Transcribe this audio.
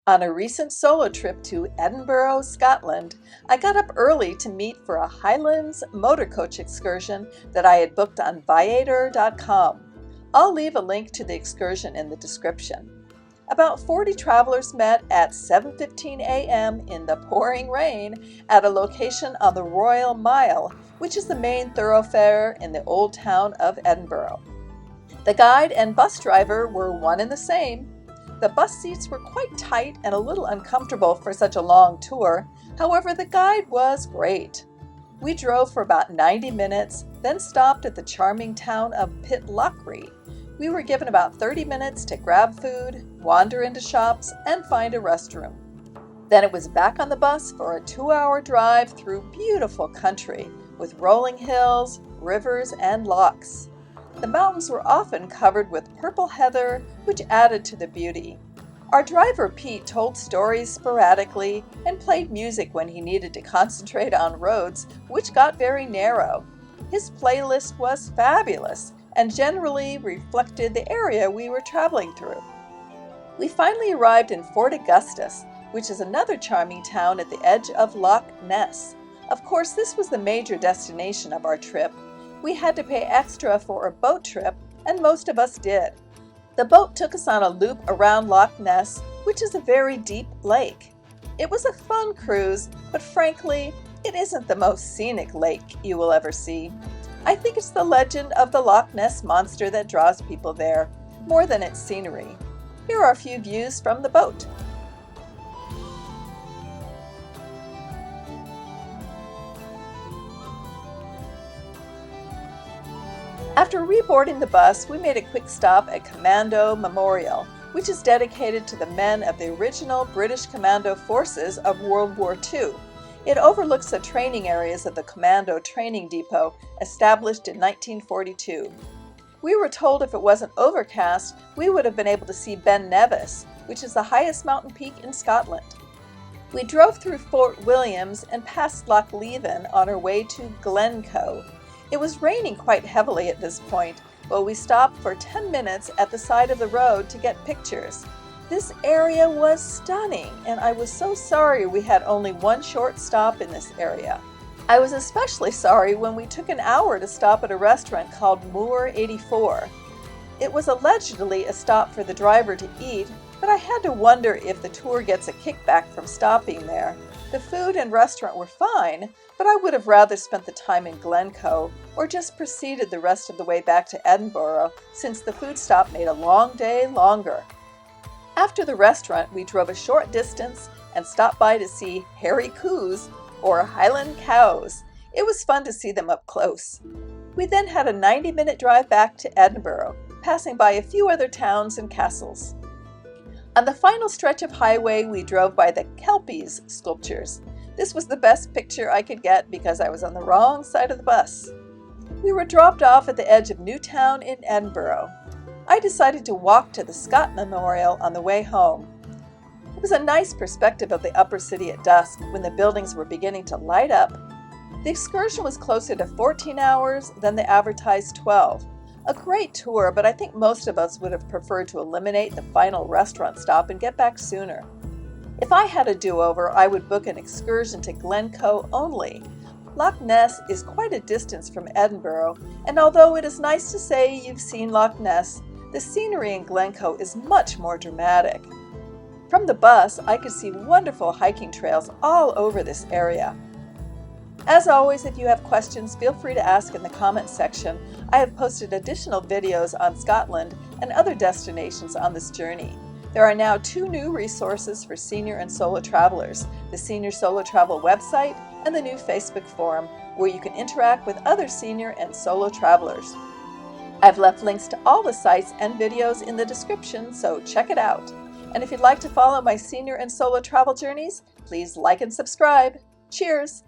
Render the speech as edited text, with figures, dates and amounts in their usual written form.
On a recent solo trip to Edinburgh, Scotland, I got up early to meet for a Highlands Motor Coach Excursion that I had booked on Viator.com. I'll leave a link to the excursion in the description. About 40 travelers met at 7:15 a.m. in the pouring rain at a location on the Royal Mile, which is the main thoroughfare in the old town of Edinburgh. The guide and bus driver were one and the same. The bus seats were quite tight and a little uncomfortable for such a long tour. However, the guide was great. We drove for about 90 minutes, then stopped at the charming town of Pitlochry. We were given about 30 minutes to grab food, wander into shops, and find a restroom. Then it was back on the bus for a 2-hour drive through beautiful country with rolling hills, rivers, and lochs. The mountains were often covered with purple heather, which added to the beauty. Our driver Pete told stories sporadically and played music when he needed to concentrate on roads, which got very narrow. His playlist was fabulous and generally reflected the area we were traveling through. We finally arrived in Fort Augustus, which is another charming town at the edge of Loch Ness. Of course, this was the major destination of our trip. We had to pay extra for a boat trip, and most of us did. The boat took us on a loop around Loch Ness, which is a very deep lake. It was a fun cruise, but frankly, it isn't the most scenic lake you will ever see. I think it's the legend of the Loch Ness monster that draws people there, more than its scenery. Here are a few views from the boat. After reboarding the bus, we made a quick stop at Commando Memorial, which is dedicated to the men of the original British Commando forces of World War II. It overlooks the training areas of the Commando Training Depot, established in 1942. We were told if it wasn't overcast, we would have been able to see Ben Nevis, which is the highest mountain peak in Scotland. We drove through Fort Williams and past Loch Leven on our way to Glencoe. It was raining quite heavily at this point, but we stopped for 10 minutes at the side of the road to get pictures. This area was stunning, and I was so sorry we had only one short stop in this area. I was especially sorry when we took an hour to stop at a restaurant called Moor 84. It was allegedly a stop for the driver to eat, but I had to wonder if the tour gets a kickback from stopping there. The food and restaurant were fine, but I would have rather spent the time in Glencoe or just proceeded the rest of the way back to Edinburgh, since the food stop made a long day longer. After the restaurant, we drove a short distance and stopped by to see hairy Coos, or Highland cows. It was fun to see them up close. We then had a 90-minute drive back to Edinburgh, passing by a few other towns and castles. On the final stretch of highway, we drove by the Kelpies sculptures. This was the best picture I could get because I was on the wrong side of the bus. We were dropped off at the edge of Newtown in Edinburgh. I decided to walk to the Scottish Memorial on the way home. It was a nice perspective of the upper city at dusk when the buildings were beginning to light up. The excursion was closer to 14 hours than the advertised 12. A great tour, but I think most of us would have preferred to eliminate the final restaurant stop and get back sooner. If I had a do-over, I would book an excursion to Glencoe only. Loch Ness is quite a distance from Edinburgh, and although it is nice to say you've seen Loch Ness, the scenery in Glencoe is much more dramatic. From the bus, I could see wonderful hiking trails all over this area. As always, if you have questions, feel free to ask in the comments section. I have posted additional videos on Scotland and other destinations on this journey. There are now 2 new resources for senior and solo travelers, the Senior Solo Travel website and the new Facebook forum, where you can interact with other senior and solo travelers. I've left links to all the sites and videos in the description, so check it out. And if you'd like to follow my senior and solo travel journeys, please like and subscribe. Cheers!